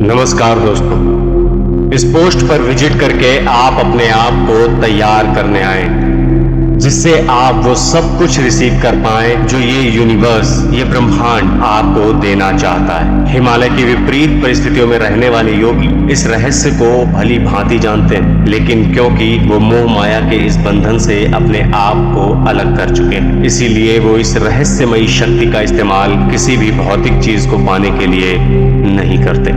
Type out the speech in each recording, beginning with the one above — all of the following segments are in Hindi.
नमस्कार दोस्तों, इस पोस्ट पर विजिट करके आप अपने आप को तैयार करने आए जिससे आप वो सब कुछ रिसीव कर पाए जो ये यूनिवर्स, ये ब्रह्मांड आपको देना चाहता है। हिमालय की विपरीत परिस्थितियों में रहने वाले योगी इस रहस्य को भली भांति जानते हैं, लेकिन क्योंकि वो मोह माया के इस बंधन से अपने आप को अलग कर चुके हैं, इसीलिए वो इस रहस्यमयी शक्ति का इस्तेमाल किसी भी भौतिक चीज को पाने के लिए नहीं करते।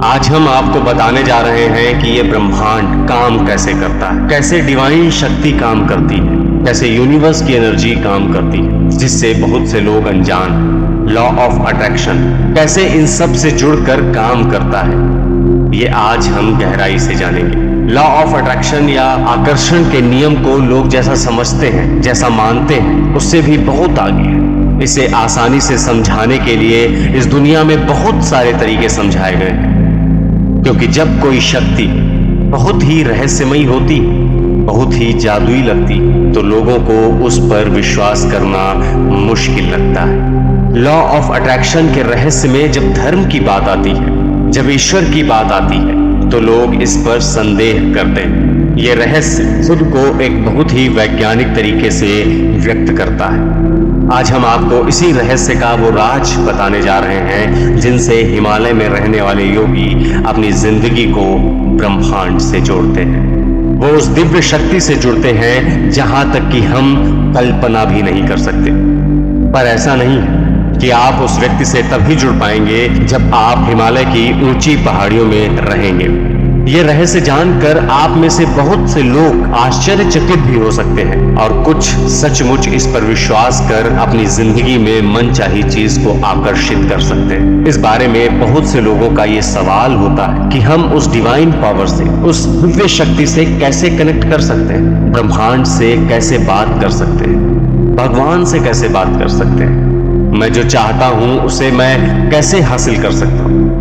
आज हम आपको बताने जा रहे हैं कि ये ब्रह्मांड काम कैसे करता है, कैसे डिवाइन शक्ति काम करती है, कैसे यूनिवर्स की एनर्जी काम करती है जिससे बहुत से लोग अनजान। लॉ ऑफ अट्रैक्शन कैसे इन सब से जुड़कर काम करता है, ये आज हम गहराई से जानेंगे। लॉ ऑफ अट्रैक्शन या आकर्षण के नियम को लोग जैसा समझते हैं, जैसा मानते हैं, उससे भी बहुत आगे है। इसे आसानी से समझाने के लिए इस दुनिया में बहुत सारे तरीके समझाए गए हैं, क्योंकि जब कोई शक्ति बहुत ही रहस्यमयी होती, बहुत ही जादुई लगती, तो लोगों को उस पर विश्वास करना मुश्किल लगता है। लॉ ऑफ अट्रैक्शन के रहस्य में जब धर्म की बात आती है, जब ईश्वर की बात आती है, तो लोग इस पर संदेह करते हैं। ये रहस्य खुद को एक बहुत ही वैज्ञानिक तरीके से व्यक्त करता है। आज हम आपको इसी रहस्य का वो राज बताने जा रहे हैं जिनसे हिमालय में रहने वाले योगी अपनी जिंदगी को ब्रह्मांड से जोड़ते हैं। वो उस दिव्य शक्ति से जुड़ते हैं जहां तक कि हम कल्पना भी नहीं कर सकते। पर ऐसा नहीं है कि आप उस व्यक्ति से तभी जुड़ पाएंगे जब आप हिमालय की ऊंची पहाड़ियों में रहेंगे। ये रहस्य जानकर आप में से बहुत से लोग आश्चर्यचकित भी हो सकते हैं और कुछ सचमुच इस पर विश्वास कर अपनी जिंदगी में मनचाही चीज को आकर्षित कर सकते हैं। इस बारे में बहुत से लोगों का ये सवाल होता है कि हम उस डिवाइन पावर से, उस दिव्य शक्ति से कैसे कनेक्ट कर सकते हैं, ब्रह्मांड से कैसे बात कर सकते हैं, भगवान से कैसे बात कर सकते हैं, मैं जो चाहता हूं उसे मैं कैसे हासिल कर सकता हूं।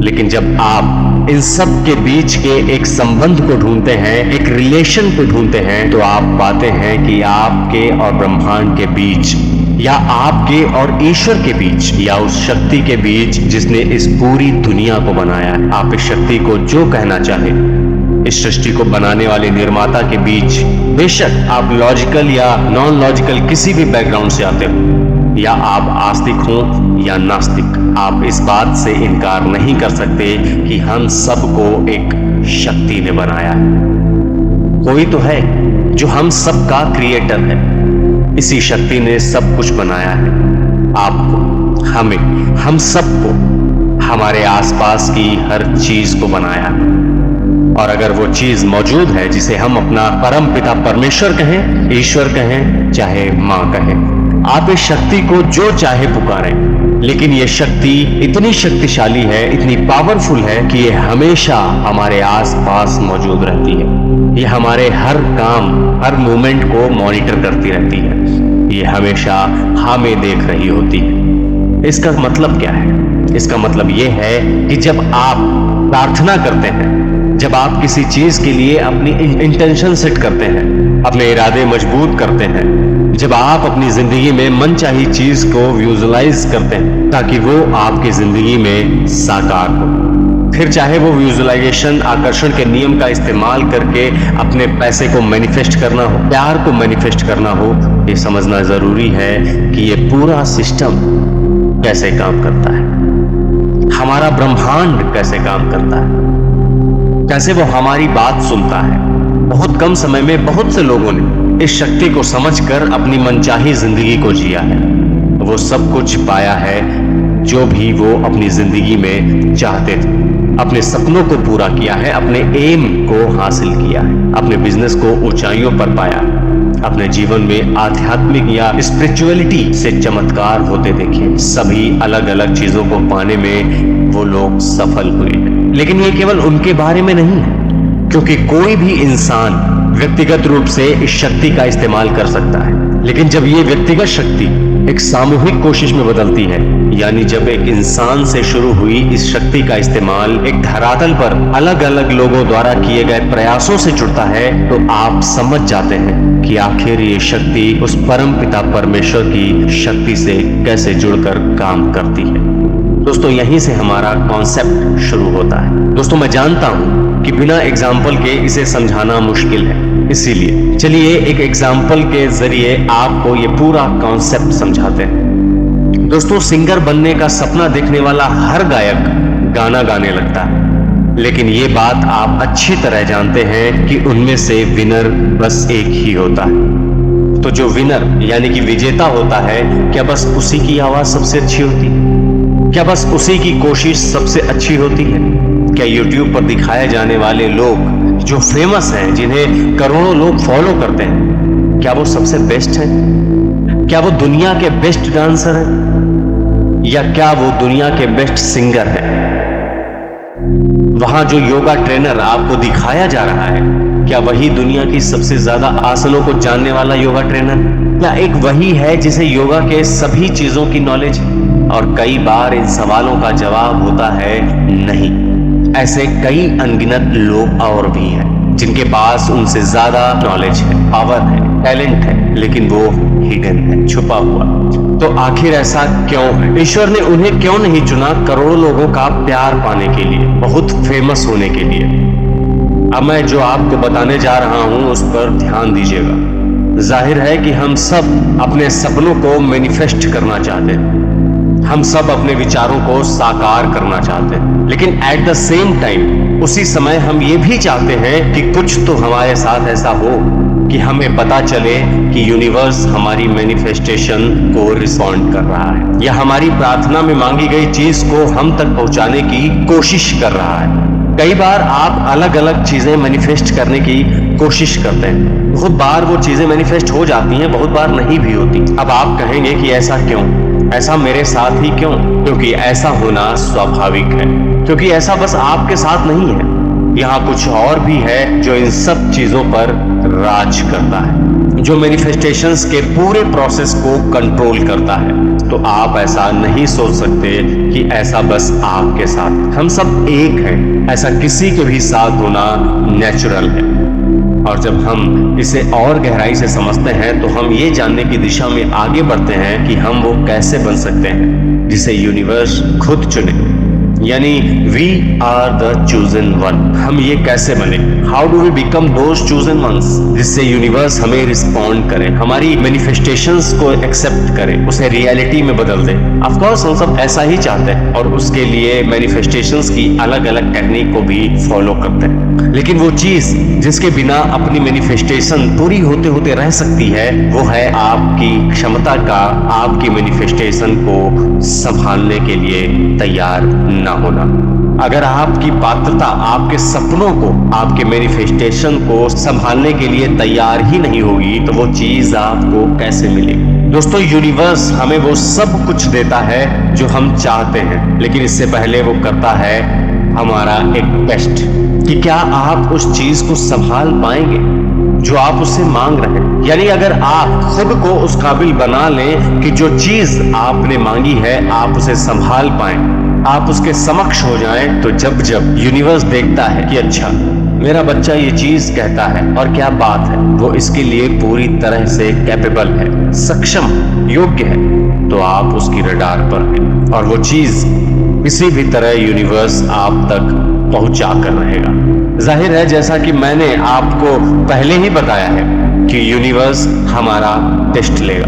लेकिन जब आप इन सब के बीच के एक संबंध को ढूंढते हैं, एक रिलेशन को ढूंढते हैं, तो आप पाते हैं कि आपके और ब्रह्मांड के बीच, या आपके और ईश्वर के बीच, या उस शक्ति के बीच जिसने इस पूरी दुनिया को बनाया है, आप इस शक्ति को जो कहना चाहें, इस सृष्टि को बनाने वाले निर्माता के बीच, बेशक आप लॉजिकल या नॉन लॉजिकल किसी भी बैकग्राउंड से आते हो, या आप आस्तिक हो या नास्तिक, आप इस बात से इनकार नहीं कर सकते कि हम सबको एक शक्ति ने बनाया है। कोई तो है जो हम सबका क्रिएटर है। इसी शक्ति ने सब कुछ बनाया है, आपको, हमें, हम सबको, हमारे आसपास की हर चीज को बनाया है। और अगर वो चीज मौजूद है जिसे हम अपना परम पिता परमेश्वर कहें, ईश्वर कहें, चाहे मां कहें, आप इस शक्ति को जो चाहे पुकारें, लेकिन ये शक्ति इतनी शक्तिशाली है, इतनी पावरफुल है कि ये हमेशा हमारे आसपास मौजूद रहती है। ये हमारे हर काम, हर मूवमेंट को मॉनिटर करती रहती है। ये हमेशा हमें देख रही होती है। इसका मतलब क्या है? इसका मतलब ये है कि जब आप प्रार्थना करते हैं, जब आप किसी चीज के लिए अपनी इंटेंशन सेट करते हैं, अपने इरादे मजबूत करते हैं, जब आप अपनी जिंदगी में मनचाही चीज को विजुअलाइज करते हैं ताकि वो आपकी जिंदगी में साकार हो, फिर चाहे वो विजुअलाइजेशन आकर्षण के नियम का इस्तेमाल करके अपने पैसे को मैनिफेस्ट करना हो, प्यार को मैनिफेस्ट करना हो, ये समझना जरूरी है कि ये पूरा सिस्टम कैसे काम करता है, हमारा ब्रह्मांड कैसे काम करता है, कैसे वो हमारी बात सुनता है। बहुत कम समय में बहुत से लोगों ने इस शक्ति को समझकर अपनी मनचाही जिंदगी को जिया है। वो सब कुछ पाया है जो भी वो अपनी जिंदगी में चाहते थे। अपने सपनों को पूरा किया है, अपने एम को हासिल किया है, अपने बिजनेस को ऊंचाइयों पर पाया, अपने जीवन में आध्यात्मिक या स्पिरिचुअलिटी से चमत्कार होते देखे। सभी अलग अलग चीजों को पाने में वो लोग सफल हुए। लेकिन ये केवल उनके बारे में नहीं है, क्योंकि कोई भी इंसान व्यक्तिगत रूप से इस शक्ति का इस्तेमाल कर सकता है। लेकिन जब ये व्यक्तिगत शक्ति एक सामूहिक कोशिश में बदलती है, यानी जब एक इंसान से शुरू हुई इस शक्ति का इस्तेमाल एक धरातल पर अलग अलग लोगों द्वारा किए गए प्रयासों से जुड़ता है, तो आप समझ जाते हैं कि आखिर ये शक्ति उस परम पिता परमेश्वर की शक्ति से कैसे जुड़कर काम करती है। दोस्तों यहीं से हमारा कॉन्सेप्ट शुरू होता है। दोस्तों मैं जानता हूं कि बिना एग्जाम्पल के इसे समझाना मुश्किल है, इसीलिए चलिए एक एग्जाम्पल के जरिए आपको ये पूरा कॉन्सेप्ट समझाते हैं। दोस्तों सिंगर बनने का सपना देखने वाला हर गायक गाना गाने लगता है, लेकिन ये बात आप अच्छी तरह जानते हैं कि उनमें से विनर बस एक ही होता है। तो जो विनर यानी कि विजेता होता है, क्या बस उसी की आवाज सबसे अच्छी होती है? क्या बस उसी की कोशिश सबसे अच्छी होती है? क्या YouTube पर दिखाए जाने वाले लोग जो फेमस हैं, जिन्हें करोड़ों लोग फॉलो करते हैं, क्या वो सबसे बेस्ट हैं? क्या वो दुनिया के बेस्ट डांसर हैं? या क्या वो दुनिया के बेस्ट सिंगर हैं? वहां जो योगा ट्रेनर आपको दिखाया जा रहा है, क्या वही दुनिया की सबसे ज्यादा आसनों को जानने वाला योगा ट्रेनर? क्या एक वही है जिसे योगा के सभी चीजों की नॉलेज है? और कई बार इन सवालों का जवाब होता है नहीं। ऐसे कई अनगिनत लोग और भी हैं जिनके पास उनसे ज्यादा नॉलेज है, पावर है, टैलेंट है, लेकिन वो हिडन है, छुपा हुआ। तो आखिर ऐसा क्यों है? ईश्वर ने उन्हें क्यों नहीं चुना करोड़ों लोगों का प्यार पाने के लिए, बहुत फेमस होने के लिए? अब मैं जो आपको बताने जा रहा हूं उस पर ध्यान दीजिएगा। जाहिर है कि हम सब अपने सपनों को मैनिफेस्ट करना चाहते हैं, हम सब अपने विचारों को साकार करना चाहते हैं, लेकिन एट द सेम टाइम उसी समय हम ये भी चाहते हैं कि कुछ तो हमारे साथ ऐसा हो कि हमें पता चले कि यूनिवर्स हमारी मैनिफेस्टेशन को रिस्पॉन्ड कर रहा है, या हमारी प्रार्थना में मांगी गई चीज को हम तक पहुंचाने की कोशिश कर रहा है। कई बार आप अलग अलग चीजें मैनिफेस्ट करने की कोशिश करते हैं, बहुत बार वो चीजें मैनिफेस्ट हो जाती हैं, बहुत बार नहीं भी होती। अब आप कहेंगे कि ऐसा क्यों, ऐसा मेरे साथ ही क्यों? क्योंकि ऐसा होना स्वाभाविक है, क्योंकि ऐसा बस आपके साथ नहीं है, यहाँ कुछ और भी है जो इन सब चीजों पर राज करता है, जो मैनिफेस्टेशंस के पूरे प्रोसेस को कंट्रोल करता है। तो आप ऐसा नहीं सोच सकते कि ऐसा बस आपके साथ, हम सब एक हैं, ऐसा किसी के भी साथ होना नेचुरल है। और जब हम इसे और गहराई से समझते हैं तो हम ये जानने की दिशा में आगे बढ़ते हैं कि हम वो कैसे बन सकते हैं जिसे यूनिवर्स खुद चुने, यानी we are the chosen one. हम ये कैसे बने? How do we become those chosen ones, जिससे यूनिवर्स हमें रिस्पॉन्ड करे, हमारी मैनिफेस्टेशंस को एक्सेप्ट करे, उसे रियलिटी में बदल दे। ऑफ कोर्स हम सब ऐसा ही चाहते हैं और उसके लिए मैनिफेस्टेशंस की अलग अलग टेक्निक को भी फॉलो करते हैं, लेकिन वो चीज जिसके बिना अपनी मैनिफेस्टेशन पूरी होते होते रह सकती है, वो है आपकी क्षमता का आपकी मैनिफेस्टेशन को संभालने के लिए तैयार ना होना। अगर आपकी पात्रता आपके सपनों को, आपके मैनिफेस्टेशन को संभालने के लिए तैयार ही नहीं होगी, तो वो चीज आपको कैसे मिलेगी? दोस्तों यूनिवर्स हमें वो सब कुछ देता है जो हम चाहते हैं, लेकिन इससे पहले वो करता है हमारा एक टेस्ट कि क्या आप उस चीज को संभाल पाएंगे जो आप उससे मांग रहे हैं। यानी अगर आप खुद को उस काबिल बना लें कि जो चीज आपने मांगी है आप उसे संभाल पाएं, आप उसके समक्ष हो जाएं, तो जब जब यूनिवर्स देखता है कि अच्छा मेरा बच्चा ये चीज कहता है और क्या बात है, वो इसके लिए पूरी तरह से कैपेबल है, सक्षम, योग्य है, तो आप उसकी रडार पर हैं और वो चीज किसी भी तरह यूनिवर्स आप तक पहुंचा कर रहेगा। जाहिर है जैसा कि मैंने आपको पहले ही बताया है कि यूनिवर्स हमारा टेस्ट लेगा,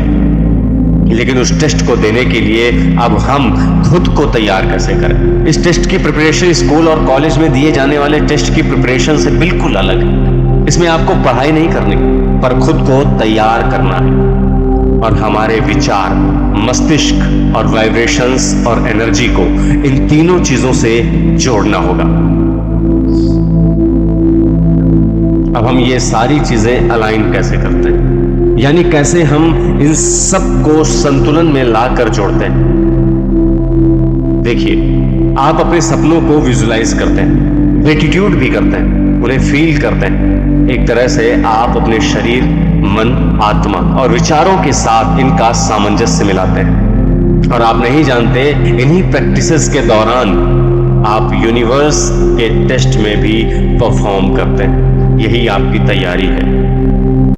लेकिन उस टेस्ट को देने के लिए अब हम खुद को तैयार कैसे करें? इस टेस्ट की प्रिपरेशन स्कूल और कॉलेज में दिए जाने वाले टेस्ट की प्रिपरेशन से बिल्कुल अलग है। इसमें आपको पढ़ाई नहीं करनी, पर खुद को तैयार करना है और हमारे विचार, मस्तिष्क और वाइब्रेशंस और एनर्जी को इन तीनों चीजों से जोड़ना होगा। अब हम ये सारी चीजें अलाइन कैसे करते हैं, यानी कैसे हम इन सब को संतुलन में लाकर जोड़ते हैं? देखिए, आप अपने सपनों को विजुलाइज करते हैं, ग्रेटिट्यूड भी करते हैं, उन्हें फील करते हैं। एक तरह से आप अपने शरीर, मन, आत्मा और विचारों के साथ इनका सामंजस्य मिलाते हैं और आप नहीं जानते इन्हीं प्रैक्टिसेस के दौरान आप यूनिवर्स के टेस्ट में भी परफॉर्म करते हैं। यही आपकी तैयारी है।